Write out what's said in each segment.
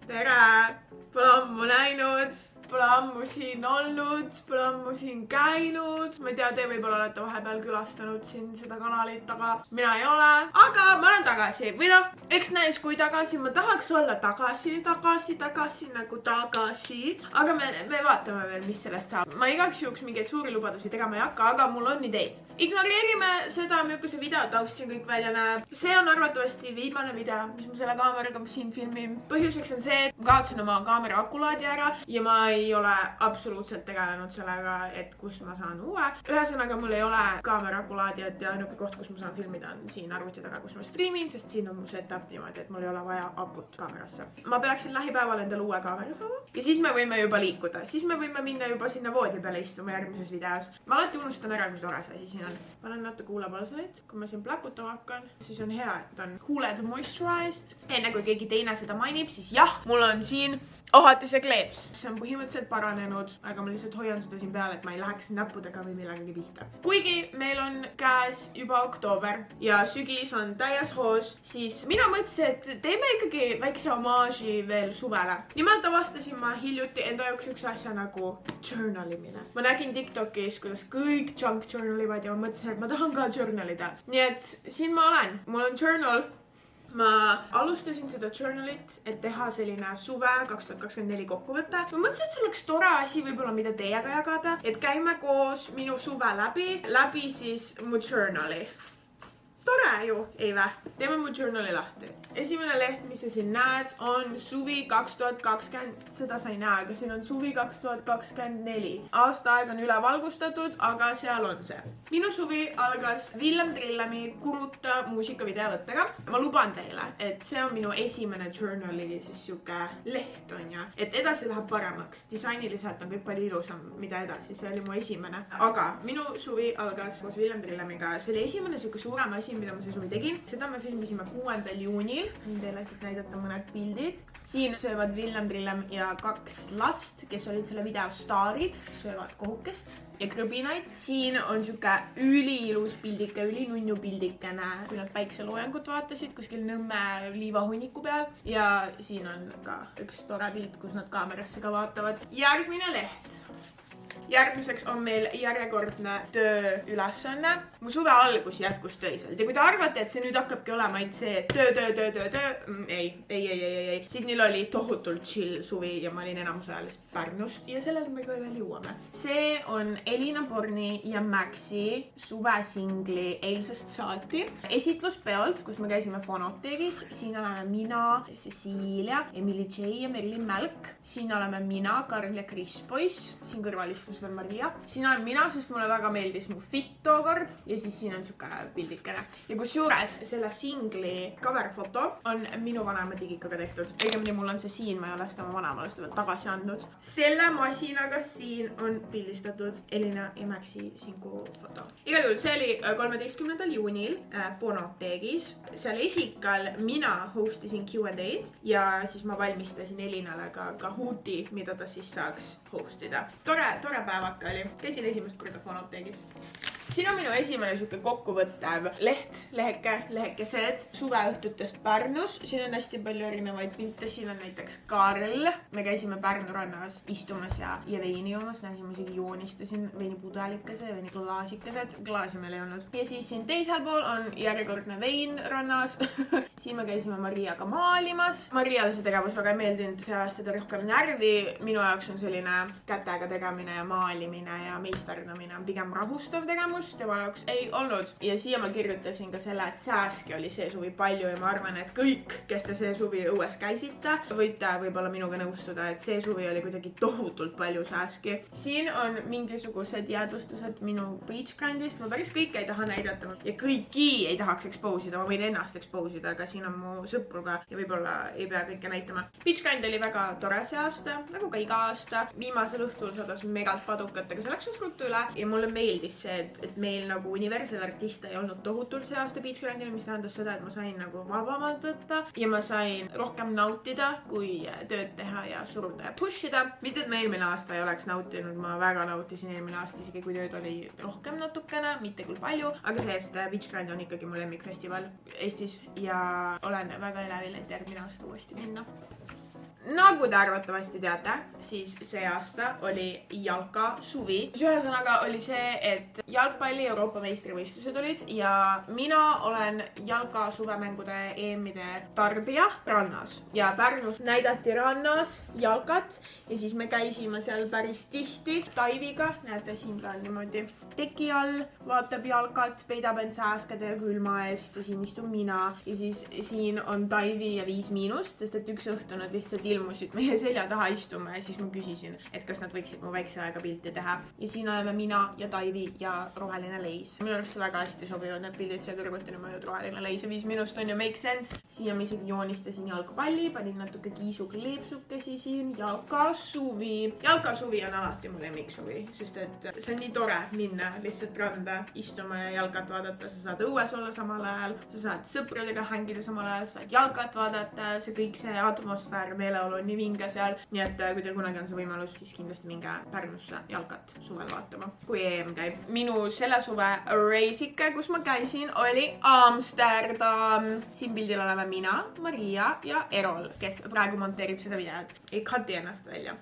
tere! Pole ammu näinud, pole ammu siin olnud, pole ammu siin käinud. Ma ei tea, te võib-olla olete vahepeal külastanud siin seda kanalit, aga mina ei ole. Aga ma olen tagasi. Või noh, eks näis kui tagasi. Ma tahaks olla tagasi. Aga me vaatame veel, mis sellest saab. Ma igaks juhuks mingeid suuri lubadusi tegema ei hakka, aga mul on ideid. Ignoreerime seda, milline see video taust siin kõik välja näeb. See on arvatavasti viimane video, mis ma selle kaameraga siin filmin. Põhjuseks on see, et ma kaotasin oma kaamera akulaadi ära ja ma ei ole absoluutselt tegelenud sellega, et kust ma saan uue. Ühesõnaga, mul ei ole kaamera akulaadijat ja ainuke koht, kus ma saan filmida on siin arvuti taga, kus ma streamin, sest siin on mu setup niimoodi, et mul ei ole vaja akut kaamerasse. Ma peaksin lähipäeval endale uue kaamera saama ja siis me võime juba liikuda. Siis me võime minna juba sinna voodi peale istuma järgmises videos. Ma alati unustan ära, kui tore see asi siin on. Panen natuke huulepalsaid. Kui ma siin plakutama hakkan, siis on hea, et on huuled moisturized. Enne kui keegi teine seda mainib, siis jah, mul on siin ohatise kleeps. See on põhimõtteliselt paranenud, aga ma lihtsalt hoian seda siin peal, et ma ei läheks näppudega või millegagi pihta. Kuigi meil on käes juba oktoober ja sügis on täies hoos, siis mina mõtlesin, et teeme ikkagi väikse homaaži veel suvele. Nimelt avastasin ma hiljuti enda jaoks üks asja nagu journalimine. Ma nägin TikTokis, kuidas kõik junk journalivad ja ma mõtlesin, et ma tahan ka journalida. Nii et siin ma olen. Mul on journal. Ma alustasin seda journalit, et teha selline suve 2024 kokkuvõte. Ma mõtlesin, et see oleks tore asi võib-olla, mida teiega jagada, et käime koos minu suve läbi siis mu journali. Tore ju, ei vä? Teeme mu journali lahti. Esimene leht, mis sa siin näed, on suvi 2020. Seda sa ei näe, aga siin on suvi 2024. Aasta aeg on üle valgustatud, aga seal on see. Minu suvi algas Villem Trillemi Kuruta muusikavideovõttega. Ma luban teile, et see on minu esimene journali siis siuke leht on ja. Et edasi läheb paremaks. Disainiliselt on kõik palju ilusam, mida edasi. See oli mu esimene. Aga minu suvi algas koos Villem Trillemiga. See oli esimene siuke suurem asi, mida ma see suvi tegin. Seda me filmisime 6. juunil. Siin teile siit näidata mõned pildid. Siin söövad Villem Trillem ja 2 last, kes olid selle video staarid, söövad kohukest ja krõbinaid. Siin on siuke üliilus pildike, ülinunnu pildikene, kui nad päikseloojangut vaatasid kuskil Nõmme liivahunniku peal. Ja siin on ka üks tore pilt, kus nad kaamerasse ka vaatavad. Järgmine leht. Järgmiseks on meil järjekordne tööülesanne. Mu suve algus jätkus töiselt. Ja kui te arvate, et see nüüd hakkabki olema see töö. Ei. Sydneyl oli tohutult chill suvi ja ma olin enamusajaliselt Pärnust ja sellele me ka veel jõuame. See on Elina Borni ja Maxi suvesingli eilsest saati esitluspeolt, kus me käisime Fonoteegis. Siin oleme mina, Cecilia, Emily J ja Merilin Mälk. Siin oleme mina, Karl ja Kris Poiss. Siin kõrvalistus veel Maria. Siin olen mina, sest mulle väga meeldis mu fit tookord ja siis siin on siuke pildikene. Ja kus juures selle singli coverfoto on minu vanema digikaga tehtud. Õigemini mul on see siin, ma ei ole seda oma vanemale seda veel tagasi andnud. Selle masinaga siin on pildistatud Elina ja Maxi singu foto. Igal juhul see oli 13. juunil Fonoteegis. Seal esikal mina hostisin Q&A'd ja siis ma valmistasin Elinale ka huuti, mida ta siis saaks hostida. Tore päevaka oli. Käisin esimest korda Fonoteegis. Siin on minu esimene siuke kokkuvõttev lehekesed suveõhtutest Pärnus. Siin on hästi palju erinevaid pilte. Siin on näiteks Karl. Me käisime Pärnu rannas istumas ja veini joomas. Näsin, ma isegi joonistasin veinipudelikese ja veiniklaasikesed. Klaasi meil ei olnud. Ja siis siin teisel pool on järjekordne vein rannas. Siin me käisime Mariaga maalimas. Mariale see tegevus väga ei meeldinud. See ajas teda rohkem närvi. Minu jaoks on selline kätega tegemine ja maalimine ja meisterdamine on pigem rahustav tegevus. Tema jaoks ei olnud. Ja siia ma kirjutasin ka selle, et sääski oli see suvi palju ja ma arvan, et kõik, kes te see suvi õues käisite, võite võib-olla minuga nõustuda, et see suvi oli kuidagi tohutult palju sääski. Siin on mingisugused jäädvustused minu beach grandist. Ma päris kõike ei taha näidata ja kõiki ei tahaks expose'ida. Ma võin ennast expose'ida, aga siin on mu sõpruga ja võib-olla ei pea kõike näitama. Beach grand oli väga tore see aasta, nagu ka iga aasta. Viimasel õhtul sadas megalt padukatega, see läks ruttu üle ja mulle meeldis see, et meil nagu Universal artiste ei olnud tohutult see aasta beach grandil, mis tähendas seda, et ma sain nagu vabamalt võtta ja ma sain rohkem nautida, kui tööd teha ja suruda ja push ida. Mitte, et ma eelmine aasta ei oleks nautinud, ma väga nautisin eelmine aasta, isegi kui tööd oli rohkem natukene, mitte küll palju, aga see-eest beach grand on ikkagi mu lemmikfestival Eestis ja olen väga elevil, et järgmine aasta uuesti minna. Nagu te arvatavasti teate, siis see aasta oli jalkasuvi. Ühesõnaga oli see, et jalgpalli Euroopa meistrivõistlused olid ja mina olen jalkasuvemängude EM-ide tarbija rannas. Ja Pärnus näidati rannas jalkat ja siis me käisime seal päris tihti Taiviga. Näete, siin ka niimoodi teki all, vaatab jalkat, peidab end sääskede ja külma eest ja siin istun mina. Ja siis siin on Taivi ja 5-, sest et üks õhtu nad lihtsalt ilmusid meie selja taha istuma ja siis ma küsisin, et kas nad võiksid mu väikse aega pilti teha. Ja siin oleme mina ja Taivi ja roheline leis. Minu arust väga hästi sobivad need pildid siia kõrvuti, niimoodi roheline leis ja 5- on ju make sense. Siia ma isegi joonistasin jalgapalli, panin natuke kiisukleepsukesi siin, jalkasuvi. Jalkasuvi on alati mu lemmiksuvi, sest et see on nii tore minna lihtsalt randa, istuma ja jalkat vaadata. Sa saad õues olla samal ajal, sa saad sõpradega hängida samal ajal, sa saad jalkat vaadata, see kõik see atmosfäär, meeleolu on nii vinge seal. Nii et kui teil kunagi on see võimalus, siis kindlasti minge Pärnusse jalkat suvel vaatama, kui EM käib. Minu selle suve reisike, kus ma käisin, oli Amsterdam. Siin pildil oleme mina, Maria ja Erol, kes praegu monteerib seda videot. Ei kati ennast välja.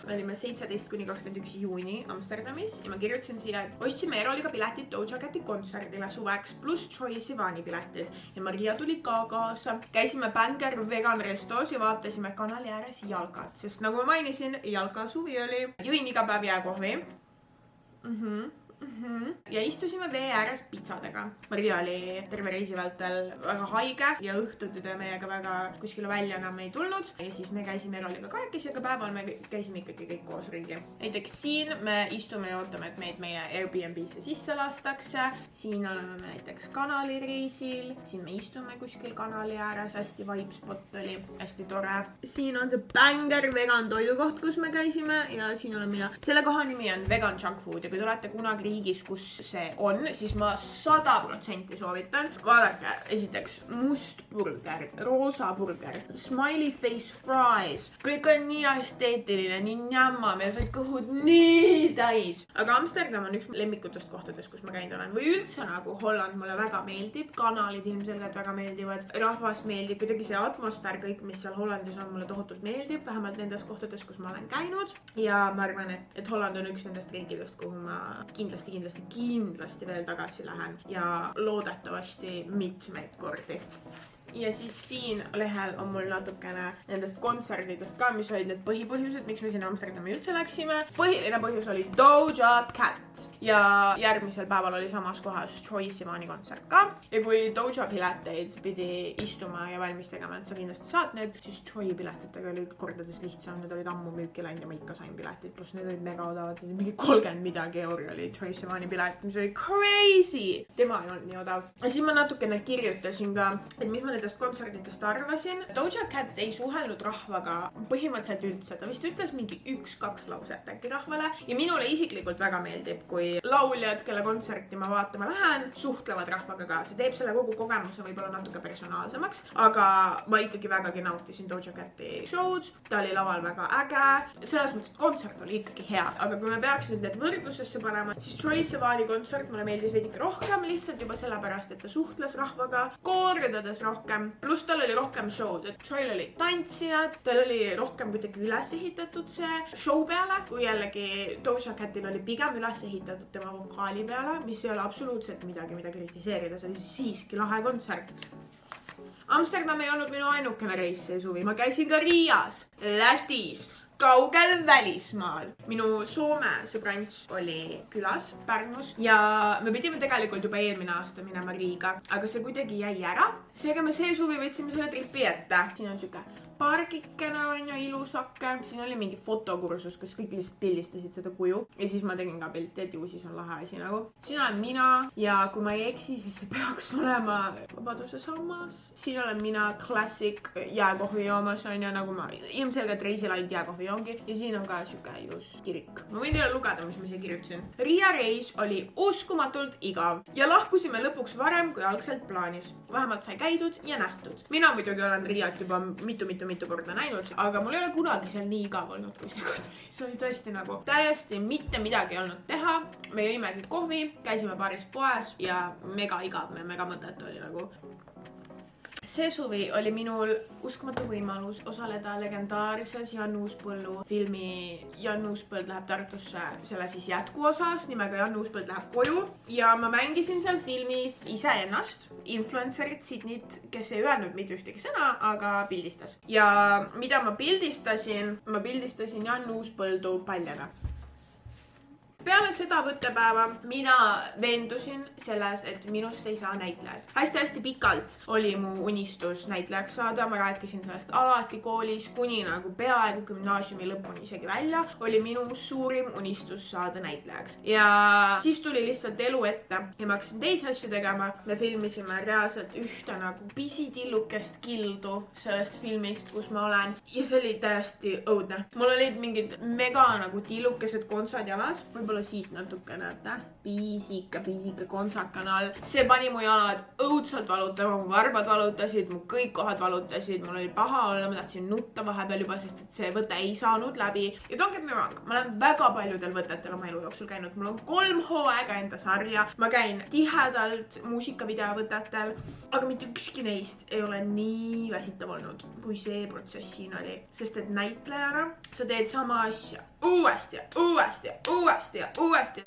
Me olime 17–21 juuni Amsterdamis ja ma kirjutasin siia, et ostsime Eroliga piletid Doja Cati kontserdile suveks pluss Troye Sivani piletid ja Maria tuli ka kaasa. Käisime Banger Vegan Restos ja vaatasime kanali ääres jalkat, sest nagu ma mainisin, jalkasuvi oli. Jõin iga päev jääkohvi. Ja istusime vee ääres pitsadega. Maria oli terve reisi vältel väga haige ja õhtuti ta meiega väga kuskile välja enam ei tulnud. Ja siis me käisime Eroliga kahekesi, aga päeval me käisime ikkagi kõik koos ringi. Näiteks siin me istume ja ootame, et meid meie Airbnb-sse sisse lastakse. Siin oleme me näiteks kanalireisil. Siin me istume kuskil kanali ääres. Hästi vibe spot oli. Hästi tore. Siin on see Banger Vegan toidukoht, kus me käisime ja siin olen mina. Selle koha nimi on Vegan Junk Food ja kui tulete kunagi riigis, kus see on, siis ma 100% soovitan. Vaadake, esiteks must burger, roosa burger, smiley face fries. Kõik on nii esteetiline, nii njämmam ja said kõhud nii täis. Aga Amsterdam on üks lemmikutest kohtadest, kus ma käinud olen. Või üldse nagu Holland mulle väga meeldib. Kanalid ilmselgelt väga meeldivad. Rahvas meeldib. Kuidagi see atmosfäär, kõik, mis seal Hollandis on, mulle tohutult meeldib. Vähemalt nendes kohtades, kus ma olen käinud. Ja ma arvan, et Holland on üks nendest riikidest, kuhu ma kindlasti veel tagasi lähen ja loodetavasti mitmeid kordi. Ja siis siin lehel on mul natukene nendest kontserdidest ka, mis olid need põhipõhjused, miks me sinna Amsterdami üldse läksime. Põhiline põhjus oli Doja Cat ja järgmisel päeval oli samas kohas Troye Sivani kontsert ka. Ja kui Doja pileteid pidi istuma ja valmis tegema, et sa kindlasti saad need, siis Troye piletitega oli kordades lihtsam. Need olid ammu müüki läinud ja ma ikka sain piletid, pluss need olid mega odavad. Mingi 30 midagi euri oli Troye Sivani pilet, mis oli crazy. Tema ei olnud nii odav. Ja siin ma natukene kirjutasin ka, et mis ma nendest kontserditest arvasin. Doja Cat ei suhelnud rahvaga põhimõtteliselt üldse. Ta vist ütles mingi 1-2 lauset äkki rahvale. Ja minule isiklikult väga meeldib, kui lauljad, kelle kontserti ma vaatama lähen, suhtlevad rahvaga ka. See teeb selle kogu kogemuse võib-olla natuke personaalsemaks. Aga ma ikkagi vägagi nautisin Doja Cati show'd. Ta oli laval väga äge. Selles mõttes, et kontsert oli ikkagi hea. Aga kui me peaks nüüd need võrdlusesse panema, siis Troye Sivani kontsert mulle meeldis veidike rohkem. Lihtsalt juba sellepärast, et ta suhtles rahvaga kordades rohkem. Pluss tal oli rohkem show'd, et Troyl oli tantsijad, tal oli rohkem kuidagi üles ehitatud see show peale, kui jällegi Doja Catil oli pigem üles ehitatud tema vokaali peale, mis ei ole absoluutselt midagi, mida kritiseerida, see oli siiski lahe kontsert. Amsterdam ei olnud minu ainukene reis see suvi, ma käisin ka Riias, Lätis, kaugel välismaal. Minu Soome sõbrants oli külas Pärnus ja me pidime tegelikult juba eelmine aasta minema Riiga, aga see kuidagi jäi ära. Seega me see suvi võtsime selle tripi ette. Siin on siuke pargikene on ju ilusake. Siin oli mingi fotokursus, kus kõik lihtsalt pildistasid seda kuju. Ja siis ma tegin ka pilti, et ju siis on lahe asi nagu. Siin olen mina ja kui ma ei eksi, siis see peaks olema Vabaduse sammas. Siin olen mina klassik jääkohvi joomas on ju, nagu ma ilmselgelt reisil ainult jääkohvi joongi. Ja siin on ka siuke ilus kirik. Ma võin teile lugeda, mis ma siia kirjutasin. Riia reis oli uskumatult igav ja lahkusime lõpuks varem kui algselt plaanis. Vähemalt sai käidud ja nähtud. Mina muidugi olen Riiat juba mitu korda näinud, aga mul ei ole kunagi seal nii igav olnud, kui see kord oli. See oli tõesti nagu täiesti mitte midagi ei olnud teha. Me jõimegi kohvi, käisime paaris poes ja mega igav, mega mõtet oli nagu. see suvi oli minul uskumatu võimalus osaleda legendaarses Jan Uuspõllu filmi Jan Uuspõld läheb Tartusse selle siis jätkuosas nimega Jan Uuspõld läheb koju ja ma mängisin seal filmis iseennast, influencerit Sydneyt, kes ei öelnud mitte ühtegi sõna, aga pildistas. Ja mida ma pildistasin Jan Uuspõldu paljana. Peale seda võttepäeva mina veendusin selles, et minust ei saa näitlejad. Hästi-hästi pikalt oli mu unistus näitlejaks saada, ma rääkisin sellest alati koolis, kuni nagu peaaegu gümnaasiumi lõpuni isegi välja, oli minu suurim unistus saada näitlejaks. Ja siis tuli lihtsalt elu ette ja ma hakkasin teisi asju tegema. Me filmisime reaalselt ühte nagu pisitillukest kildu sellest filmist, kus ma olen. Ja see oli täiesti õudne. Mul olid mingid mega nagu tillukesed kontsad jalas, võib-olla siit natuke näete, piisika kontsakana all. See pani mu jalad õudselt valutama, mu varbad valutasid, mu kõik kohad valutasid, mul oli paha olla, ma tahtsin nutta vahepeal juba, sest et see võte ei saanud läbi. Ja don't get me wrong, ma olen väga paljudel võtetel oma elu jooksul käinud, mul on 3 hooaega enda sarja, ma käin tihedalt muusikavideovõtetel, aga mitte ükski neist ei ole nii väsitav olnud, kui see protsess siin oli. Sest et näitlejana sa teed sama asja uuesti ja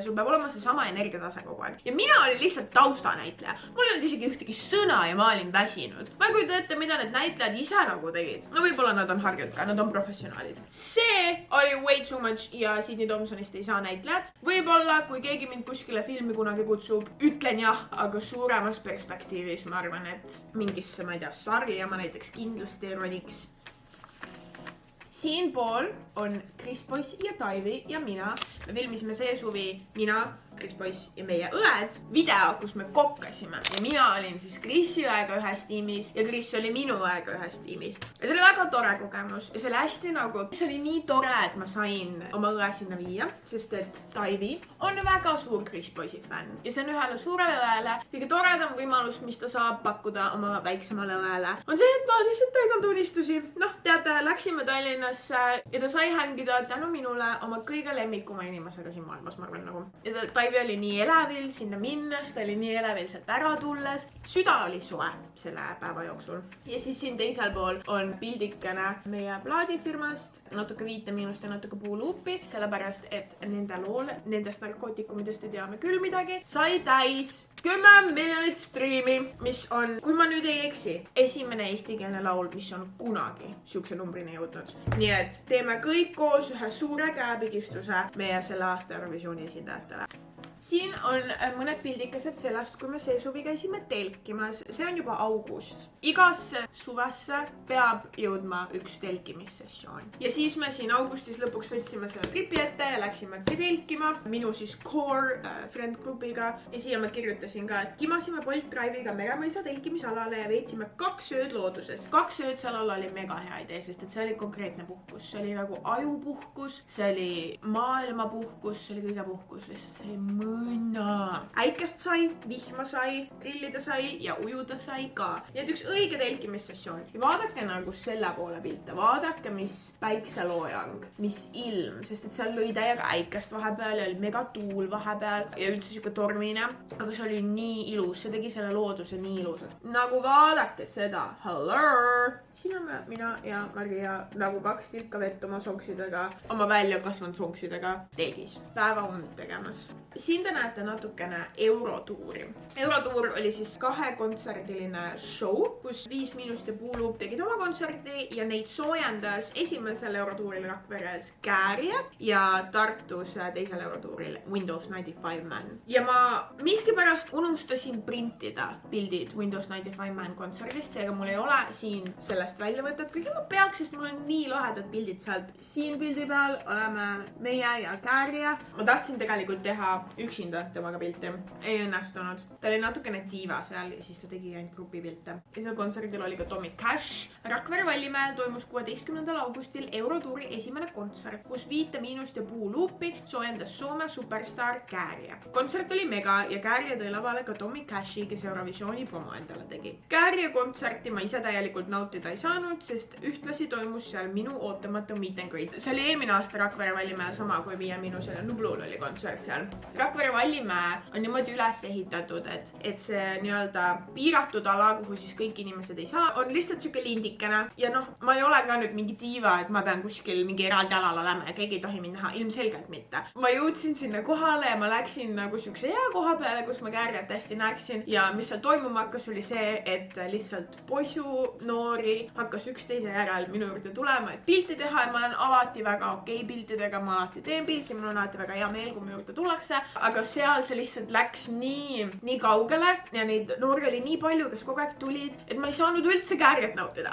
sul peab olema see sama energiatase kogu aeg. Ja mina olin lihtsalt taustanäitleja. Mul ei olnud isegi ühtegi sõna ja ma olin väsinud. Ma ei kujuta ette, mida need näitlejad ise nagu tegid. No võib-olla nad on harjunud ka, nad on professionaalid. See oli way too much ja Sydney Thompsonist ei saa näitlejad. Võib-olla, kui keegi mind kuskile filmi kunagi kutsub, ütlen jah, aga suuremas perspektiivis ma arvan, et mingisse, ma ei tea, sarja ma näiteks kindlasti roniks. Siinpool on Chris Boys ja Taivi ja mina. Me filmisime see suvi mina, Chris Boys ja meie õed video, kus me kokkasime. Ja mina olin siis Chrisi õega ühes tiimis ja Chris oli minu õega ühes tiimis. Ja see oli väga tore kogemus. Ja see oli hästi nagu, see oli nii tore, et ma sain oma õe sinna viia, sest et Taivi on väga suur Chris Boysi fänn. Ja see on ühele suurele õele kõige toredam võimalus, mis ta saab pakkuda oma väiksemale õele. On see, et ma lihtsalt täidan unistusi. Noh, teate, läksime Tallinnasse ja ta sai hängida tänu minule oma kõige lemmikuma inimesega siin maailmas, ma arvan nagu. Ja Taivi oli nii elevil sinna minnes, ta oli nii elevil sealt ära tulles. Süda oli soe selle päeva jooksul. Ja siis siin teisel pool on pildikene meie plaadifirmast, natuke Viitamiinust ja natuke Puuluupi, sellepärast, et nende lool, nendest narkootikumidest ei teame küll midagi, sai täis 10 miljonit striimi, mis on, kui ma nüüd ei eksi, esimene eestikeelne laul, mis on kunagi siukse numbrini jõudnud. Nii et teeme kõik koos ühe suure käepigistuse meie selle aasta Eurovisiooni esindajatele. Siin on mõned pildikesed sellest, kui me see suvi käisime telkimas. See on juba august. Igasse suvesse peab jõudma üks telkimissessioon. Ja siis me siin augustis lõpuks võtsime selle tripi ette ja läksime telkima. Minu siis core friend grupiga. Ja siia ma kirjutasin ka, et kimasime Bolt Drive'iga Meremõisa telkimisalale ja veetsime 2 ööd looduses. 2 ööd seal olla oli mega hea idee, sest et see oli konkreetne puhkus. See oli nagu ajupuhkus, see oli maailmapuhkus, see oli kõige puhkus, lihtsalt see oli mõnna. Äikest sai, vihma sai, grillida sai ja ujuda sai ka. Nii et üks õige telkimissessioon. Ja vaadake nagu selle poole pilte. Vaadake, mis päikseloojang, mis ilm, sest et seal lõi täiega äikest vahepeal ja oli mega tuul vahepeal ja üldse siuke tormine. Aga see oli nii ilus, see tegi selle looduse nii ilusad. Nagu vaadake seda. Hello! Siin on mina ja Maria nagu 2 tilka vett oma sonksidega, oma välja kasvanud sonksidega teegis. Päeva und tegemas. Siin te näete natukene Eurotuuri. Eurotuur oli siis 2-kontserdiline show, kus 5 Miinust ja Puuluup tegid oma kontserdi ja neid soojendas esimesel Eurotuuril Rakveres Käärie ja Tartus teisel Eurotuuril Windows 95 Man. Ja ma miskipärast unustasin printida pildid Windows 95 Man kontserdist, seega mul ei ole siin sellest väljavõtet, kuigi ma peaks, sest mul on nii lahedad pildid sealt. Siin pildi peal oleme meie ja Käärie. Ma tahtsin tegelikult teha üksinda temaga pilti. Ei õnnestunud. Ta oli natukene diiva seal ja siis ta tegi ainult grupipilte. Ja seal kontserdil oli ka Tommy Cash. Rakvere Vallimäel toimus 16. augustil Eurotuuri esimene kontsert, kus 5 Miinust ja Puuluupi soojendas Soome superstar Käärie. Kontsert oli mega ja Käärie tõi lavale ka Tommy Cashi, kes Eurovisiooni promo endale tegi. Käärie kontserti ma ise täielikult nautida ei ei saanud, sest ühtlasi toimus seal minu ootamatu meet and greet. See oli eelmine aasta Rakvere Vallimäel sama kui 5 Miinusel ja Nublul oli kontsert seal. Rakvere Vallimäe on niimoodi üles ehitatud, et see nii-öelda piiratud ala, kuhu siis kõik inimesed ei saa, on lihtsalt siuke lindikene. Ja noh, ma ei ole ka nüüd mingi diiva, et ma pean kuskil mingi eraldi alal olema ja keegi ei tohi mind näha. Ilmselgelt mitte. Ma jõudsin sinna kohale ja ma läksin nagu siukse hea koha peale, kus ma Kärget hästi näeksin. Ja mis seal toimuma hakkas, oli see, et lihtsalt poisu noori hakkas üksteise järel minu juurde tulema, et pilti teha ja ma olen alati väga okei piltidega, ma alati teen pilti, mul on alati väga hea meel, kui mu juurde tullakse. Aga seal see lihtsalt läks nii kaugele ja neid noori oli nii palju, kes kogu aeg tulid, et ma ei saanud üldse Kärget nautida.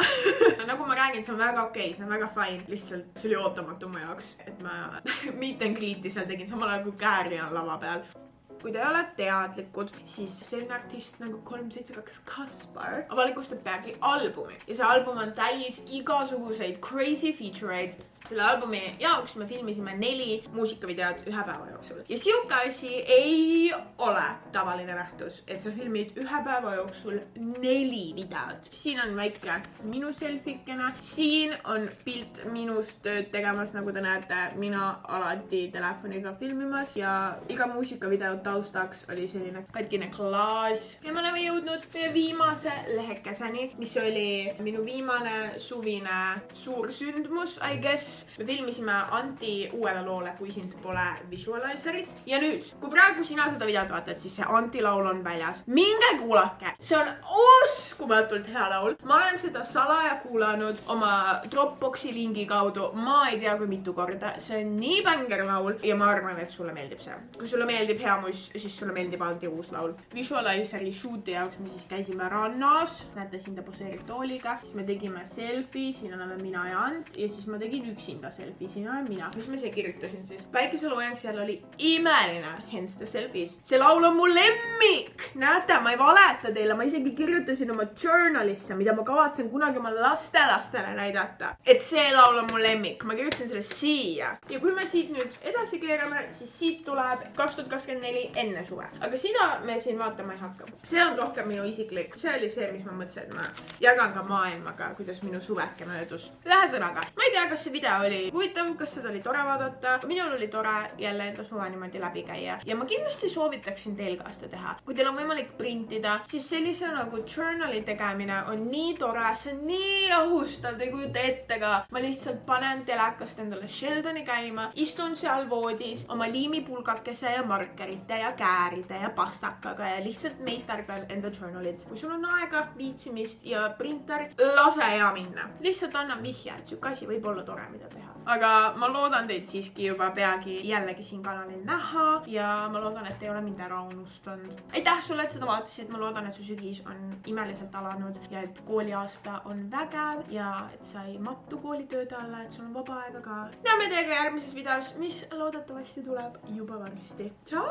Nagu ma räägin, see on väga okei, see on väga fine. Lihtsalt see oli ootamatu mu jaoks, et ma meet and greet'i seal tegin samal ajal kui Kääri on lava peal. Kui te ei ole teadlikud, siis selline artist nagu 372 Kaspar avalikustab peagi albumi. Ja see album on täis igasuguseid crazy feature'id. Selle albumi jaoks me filmisime 4 muusikavideod 1 päeva jooksul. Ja siuke asi ei ole tavaline nähtus, et sa filmid 1 päeva jooksul 4 videot. Siin on väike minu selfikene. Siin on pilt minust tööd tegemas, nagu te näete, mina alati telefoniga filmimas ja iga muusikavideo taustaks oli selline katkine klaas. Ja me oleme jõudnud meie viimase lehekeseni, mis oli minu viimane suvine suur sündmus, I guess. Me filmisime Anti uuele loole Kui sind pole visualizerit. Ja nüüd, kui praegu sina seda videot vaatad, siis see Anti laul on väljas. Minge kuulake! See on uskumatult hea laul. Ma olen seda salaja kuulanud oma Dropboxi lingi kaudu. Ma ei tea kui mitu korda. See on nii bänger laul ja ma arvan, et sulle meeldib see. Kui sulle meeldib hea muis, siis sulle meeldib Anti uus laul. Visualizeri shooti jaoks me siis käisime rannas. Näete, siin ta poseerib tooliga. Siis me tegime selfie, siin oleme mina ja Ant ja siis ma tegin üksinda selfie, siin olen mina. Mis ma siia kirjutasin siis? Päikeseloojang seal oli imeline, hence the selfies. See laul on mu lemmik! Näete, ma ei valeta teile, ma isegi kirjutasin oma journalisse, mida ma kavatsen kunagi oma lastele näidata. Et see laul on mu lemmik. Ma kirjutasin selle siia. Ja kui me siit nüüd edasi keerame, siis siit tuleb 2024 enne suve. Aga seda me siin vaatama ei hakka. See on rohkem minu isiklik. See oli see, mis ma mõtlesin, et ma jagan ka maailmaga, kuidas minu suveke möödus. Ühesõnaga, ma ei tea, kas see video oli huvitav, kas seda oli tore vaadata. Minul oli tore jälle enda suve niimoodi läbi käia. Ja ma kindlasti soovitaksin teil ka seda teha. Kui teil on võimalik printida, siis sellise nagu journali tegemine on nii tore, see on nii ahustav, te ei kujuta ette ka. Ma lihtsalt panen telekast endale Sheldoni käima, istun seal voodis oma liimipulgakese ja markerite ja kääride ja pastakaga ja lihtsalt meisterdan enda journalit. Kui sul on aega, viitsimist ja printer, lase hea minna. Lihtsalt annan vihje, et siuke asi võib olla tore, mida teha. Aga ma loodan teid siiski juba peagi jällegi siin kanalil näha ja ma loodan, et ei ole mind ära unustanud. Aitäh sulle, et seda vaatasid. Ma loodan, et su sügis on imeliselt alanud ja et kooliaasta on vägev ja et sa ei mattu koolitööde alla, et sul on vaba aega ka. Näeme teiega järgmises videos, mis loodetavasti tuleb juba varsti. Tšau!